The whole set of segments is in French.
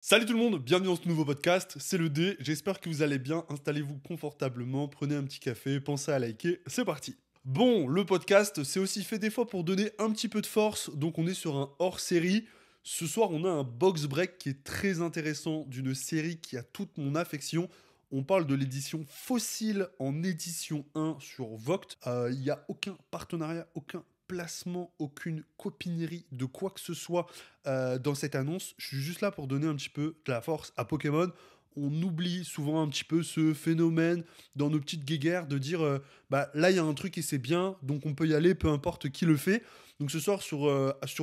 Salut tout le monde, bienvenue dans ce nouveau podcast, c'est le D, j'espère que vous allez bien, installez-vous confortablement, prenez un petit café, pensez à liker, c'est parti. Bon, le podcast, c'est aussi fait des fois pour donner un petit peu de force, donc on est sur un hors-série. Ce soir, on a un box break qui est très intéressant d'une série qui a toute mon affection. On parle de l'édition Fossile en édition 1 sur Vogt. Il n'y a aucun partenariat, aucun placement, aucune copinerie de quoi que ce soit dans cette annonce. Je suis juste là pour donner un petit peu de la force à Pokémon. On oublie souvent un petit peu ce phénomène dans nos petites guéguerres de dire bah là il y a un truc et c'est bien, donc on peut y aller, peu importe qui le fait. Donc ce soir sur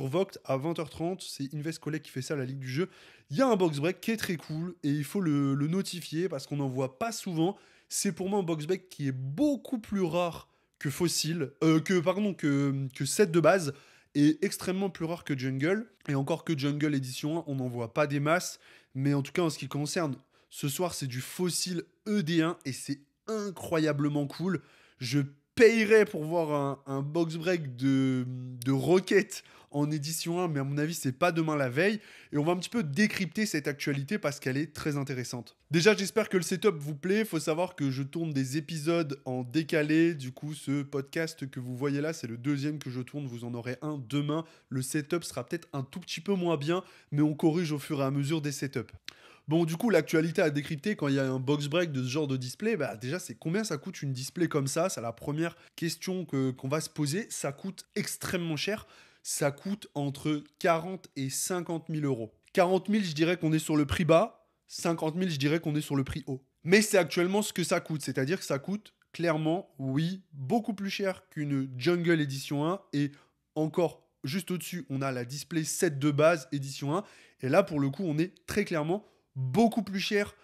Vogt à 20h30, c'est Invest Collect qui fait ça à la Ligue du Jeu. Il y a un box break qui est très cool et il faut le notifier parce qu'on n'en voit pas souvent. C'est pour moi un box break qui est beaucoup plus rare que Fossil, que set de base est extrêmement plus rare que Jungle. Et encore que Jungle édition 1, on n'en voit pas des masses. Mais en tout cas, en ce qui concerne, ce soir, c'est du Fossil ED1 et c'est incroyablement cool. Je payerais pour voir un box break de Rocket en édition 1, mais à mon avis, c'est pas demain la veille. Et on va un petit peu décrypter cette actualité parce qu'elle est très intéressante. Déjà, j'espère que le setup vous plaît. Faut savoir que je tourne des épisodes en décalé. Du coup, ce podcast que vous voyez là, c'est le deuxième que je tourne. Vous en aurez un demain. Le setup sera peut-être un tout petit peu moins bien, mais on corrige au fur et à mesure des setups. Bon, du coup, l'actualité à décrypter quand il y a un box break de ce genre de display, bah déjà, c'est combien ça coûte une display comme ça. C'est la première question qu'on va se poser. Ça coûte extrêmement cher. Ça coûte entre 40 et 50 000 euros. 40 000, je dirais qu'on est sur le prix bas. 50 000, je dirais qu'on est sur le prix haut. Mais c'est actuellement ce que ça coûte. C'est-à-dire que ça coûte clairement, oui, beaucoup plus cher qu'une Jungle Edition 1. Et encore juste au-dessus, on a la display 7 de base Edition 1. Et là, pour le coup, on est très clairement beaucoup plus cher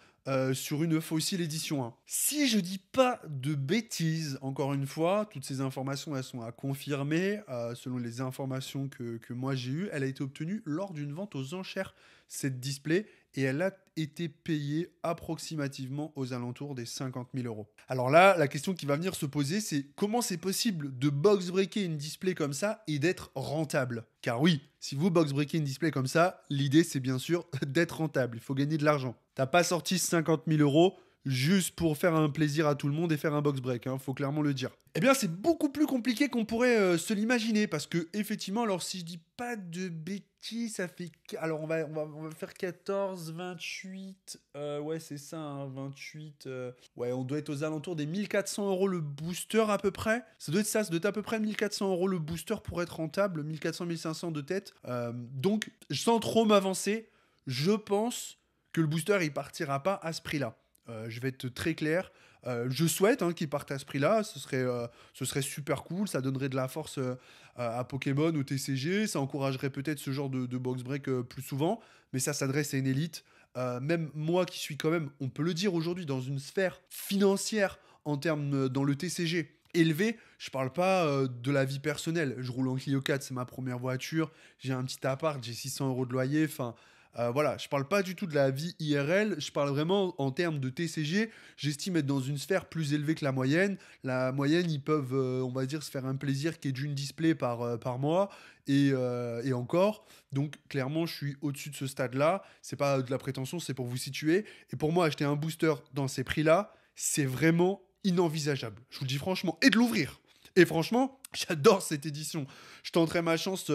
sur une Fossil édition 1. Si je dis pas de bêtises, encore une fois, toutes ces informations elles sont à confirmer. Selon les informations que moi j'ai eues, elle a été obtenue lors d'une vente aux enchères, cette display, et elle a été payée approximativement aux alentours des 50 000 euros. Alors là, la question qui va venir se poser, c'est comment c'est possible de box breaker une display comme ça et d'être rentable? Car oui, si vous box breakez une display comme ça, l'idée c'est bien sûr d'être rentable. Il faut gagner de l'argent. T'as pas sorti 50 000 euros juste pour faire un plaisir à tout le monde et faire un box break, hein, faut clairement le dire. Eh bien, c'est beaucoup plus compliqué qu'on pourrait se l'imaginer, parce que, effectivement, alors si je dis pas de bêtises, ça fait. Alors, on va faire 14, 28. Ouais, c'est ça, hein, 28. Ouais, on doit être aux alentours des 1400 euros le booster à peu près. Ça doit être ça, ça doit être à peu près 1400 euros le booster pour être rentable, 1400, 1500 de tête. Donc, sans trop m'avancer, je pense que le booster il partira pas à ce prix-là. Je vais être très clair. Je souhaite hein, qu'il parte à ce prix-là. Ce serait super cool. Ça donnerait de la force à Pokémon, au TCG. Ça encouragerait peut-être ce genre de box break plus souvent. Mais ça s'adresse à une élite. Même moi qui suis quand même, on peut le dire aujourd'hui, dans une sphère financière en termes dans le TCG élevé, je parle pas de la vie personnelle. Je roule en Clio 4, c'est ma première voiture. J'ai un petit appart, j'ai 600 euros de loyer. Enfin, voilà, je parle pas du tout de la vie IRL, je parle vraiment en termes de TCG. J'estime être dans une sphère plus élevée que la moyenne. La moyenne, ils peuvent, on va dire, se faire un plaisir qui est d'une display par mois et encore. Donc, clairement, je suis au-dessus de ce stade-là. C'est pas de la prétention, c'est pour vous situer. Et pour moi, acheter un booster dans ces prix-là, c'est vraiment inenvisageable. Je vous le dis franchement. Et de l'ouvrir. Et franchement, j'adore cette édition. Je tenterais ma chance,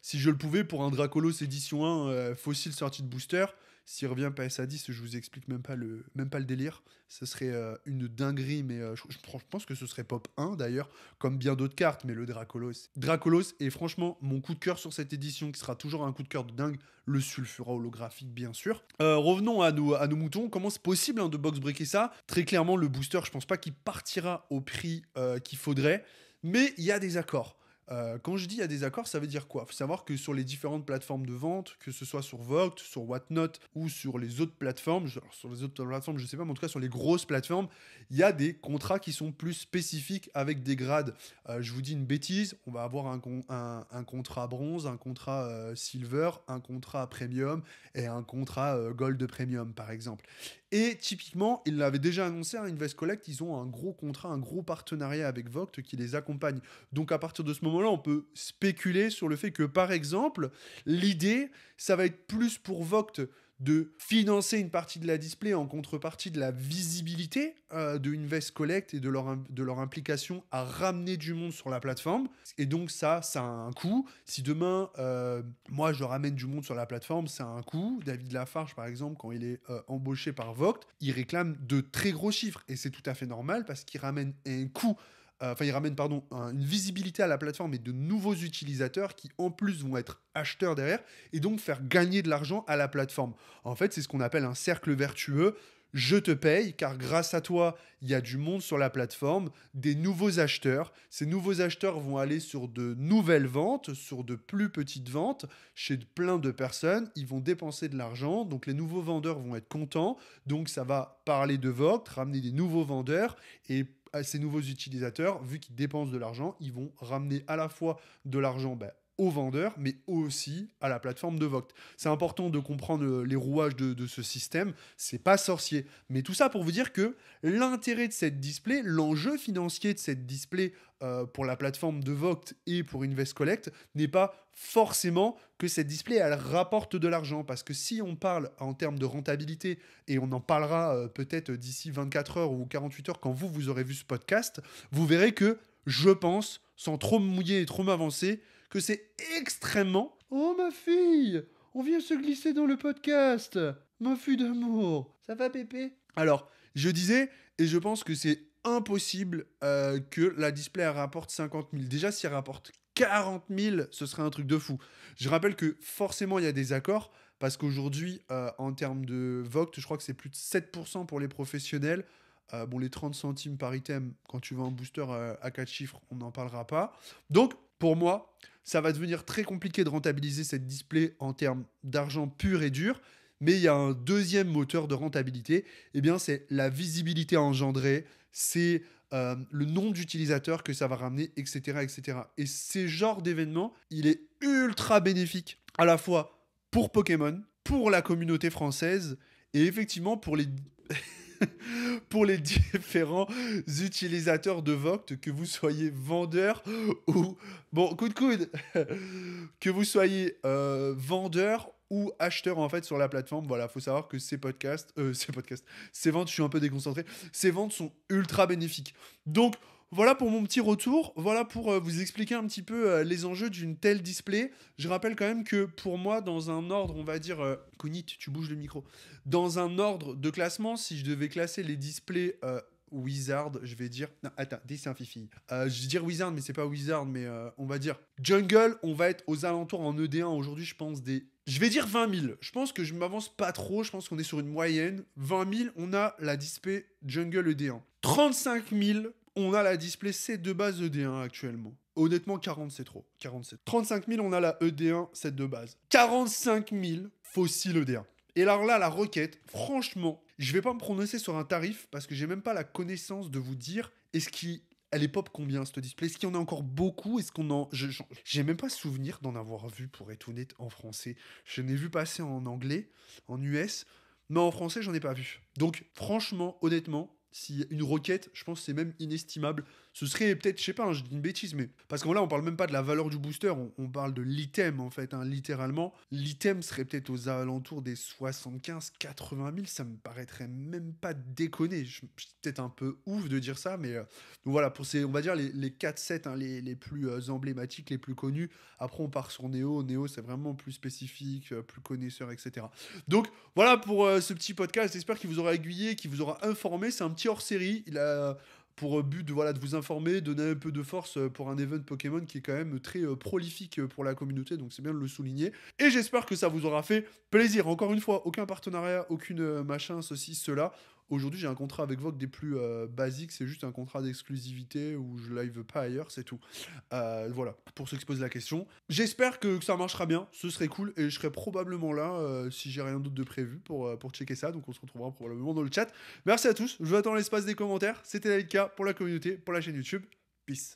si je le pouvais, pour un Dracolos édition 1 fossile sortie de booster. S'il revient PSA 10, je vous explique même pas le délire. Ce serait une dinguerie, mais je pense que ce serait pop 1 d'ailleurs, comme bien d'autres cartes, mais le Dracolos. Dracolos est franchement mon coup de cœur sur cette édition, qui sera toujours un coup de cœur de dingue. Le sulfura holographique, bien sûr. Revenons à nos moutons. Comment c'est possible hein, de box breaker ça? Très clairement, le booster, je pense pas qu'il partira au prix qu'il faudrait. Mais il y a des accords. Quand je dis il y a des accords, ça veut dire quoi? Il faut savoir que sur les différentes plateformes de vente, que ce soit sur Vogt, sur Whatnot ou sur les autres plateformes, sur les autres plateformes, je sais pas, mais en tout cas sur les grosses plateformes, il y a des contrats qui sont plus spécifiques avec des grades. Je vous dis une bêtise, on va avoir un contrat bronze, un contrat silver, un contrat premium et un contrat gold premium par exemple. Et typiquement, ils l'avaient déjà annoncé à Invest Collect, ils ont un gros contrat, un gros partenariat avec Vogt qui les accompagne. Donc à partir de ce moment-là, on peut spéculer sur le fait que, par exemple, l'idée, ça va être plus pour Vogt de financer une partie de la display en contrepartie de la visibilité de Invest Collect et de leur implication à ramener du monde sur la plateforme. Et donc ça a un coût. Si demain, moi, je ramène du monde sur la plateforme, ça a un coût. David Lafarge, par exemple, quand il est embauché par Vogt, il réclame de très gros chiffres. Et c'est tout à fait normal parce qu'il ramène un coût. Il ramène une visibilité à la plateforme et de nouveaux utilisateurs qui en plus vont être acheteurs derrière et donc faire gagner de l'argent à la plateforme. En fait, c'est ce qu'on appelle un cercle vertueux. Je te paye car grâce à toi, il y a du monde sur la plateforme, des nouveaux acheteurs. Ces nouveaux acheteurs vont aller sur de nouvelles ventes, sur de plus petites ventes, chez plein de personnes. Ils vont dépenser de l'argent, donc les nouveaux vendeurs vont être contents. Donc ça va parler de Vogt, ramener des nouveaux vendeurs et à ces nouveaux utilisateurs, vu qu'ils dépensent de l'argent, ils vont ramener à la fois de l'argent aux vendeurs, mais aussi à la plateforme de Vogt. C'est important de comprendre les rouages de ce système. C'est pas sorcier. Mais tout ça pour vous dire que l'intérêt de cette display, l'enjeu financier de cette display pour la plateforme de Vogt et pour Invest Collect n'est pas forcément que cette display elle rapporte de l'argent, parce que si on parle en termes de rentabilité, et on en parlera peut-être d'ici 24 heures ou 48 heures quand vous aurez vu ce podcast, vous verrez que je pense, sans trop me mouiller et trop m'avancer, que c'est extrêmement... Oh ma fille, on vient se glisser dans le podcast, ma fille d'amour, ça va Pépé? Alors, je disais, et je pense que c'est impossible que la display elle rapporte 50 000. Déjà, si elle rapporte 40 000, ce serait un truc de fou. Je rappelle que forcément, il y a des accords, parce qu'aujourd'hui, en termes de Vogt, je crois que c'est plus de 7% pour les professionnels. Les 30 centimes par item, quand tu veux un booster à 4 chiffres, on n'en parlera pas. Donc, pour moi, ça va devenir très compliqué de rentabiliser cette display en termes d'argent pur et dur. Mais il y a un deuxième moteur de rentabilité, eh bien c'est la visibilité engendrée, c'est le nombre d'utilisateurs que ça va ramener, etc., etc. Et ce genre d'événement, il est ultra bénéfique, à la fois pour Pokémon, pour la communauté française, et effectivement pour les... pour les différents utilisateurs de Vogt, que vous soyez vendeur ou... Bon, coup de coude que vous soyez vendeur ou acheteur en fait sur la plateforme. Voilà, faut savoir que ces ventes, je suis un peu déconcentré, ces ventes sont ultra bénéfiques. Donc, voilà pour mon petit retour. Voilà pour vous expliquer un petit peu les enjeux d'une telle display. Je rappelle quand même que pour moi, dans un ordre, on va dire... Kunit, tu bouges le micro. Dans un ordre de classement, si je devais classer les displays Wizard, je vais dire... Non, attends, c'est un fifi. Je vais dire Wizard, mais c'est pas Wizard, mais on va dire Jungle. On va être aux alentours en ED1 aujourd'hui, je pense, Je vais dire 20 000. Je pense que je m'avance pas trop. Je pense qu'on est sur une moyenne. 20 000, on a la display Jungle ED1. 35 000, on a la display set de base ED1 actuellement. Honnêtement, 40 c'est trop. 47. 35 000, on a la ED1 set de base. 45 000, fossile ED1. Et alors là, la requête, franchement, je vais pas me prononcer sur un tarif parce que j'ai même pas la connaissance de vous dire elle est pop combien cette display? Est-ce qu'il y en a encore beaucoup? Est-ce qu'on en... J'ai même pas souvenir d'en avoir vu, pour être honnête, en français. Je n'ai vu passer en anglais, en US, mais en français, j'en ai pas vu. Donc, franchement, honnêtement, si une requête, je pense que c'est même inestimable. Ce serait peut-être, je sais pas, je dis une bêtise, mais... Parce que là, on parle même pas de la valeur du booster, on parle de l'item, en fait, littéralement. L'item serait peut-être aux alentours des 75-80 000, ça me paraîtrait même pas déconner. C'est peut-être un peu ouf de dire ça, mais... donc voilà, pour ces, on va dire, les 4 sets les plus emblématiques, les plus connus. Après, on part sur Néo. Néo, c'est vraiment plus spécifique, plus connaisseur, etc. Donc, voilà pour ce petit podcast. J'espère qu'il vous aura aiguillé, qu'il vous aura informé. C'est un petit hors-série. Il a pour but de vous informer, donner un peu de force pour un event Pokémon qui est quand même très prolifique pour la communauté, donc c'est bien de le souligner. Et j'espère que ça vous aura fait plaisir. Encore une fois, aucun partenariat, aucune machin, ceci, cela. Aujourd'hui, j'ai un contrat avec Vogue des plus basiques, c'est juste un contrat d'exclusivité où je live pas ailleurs, c'est tout. Voilà, pour ceux qui se posent la question. J'espère que ça marchera bien, ce serait cool, et je serai probablement là si j'ai rien d'autre de prévu pour checker ça, donc on se retrouvera probablement dans le chat. Merci à tous, je vous attends l'espace des commentaires, c'était Laïka pour la communauté, pour la chaîne YouTube. Peace.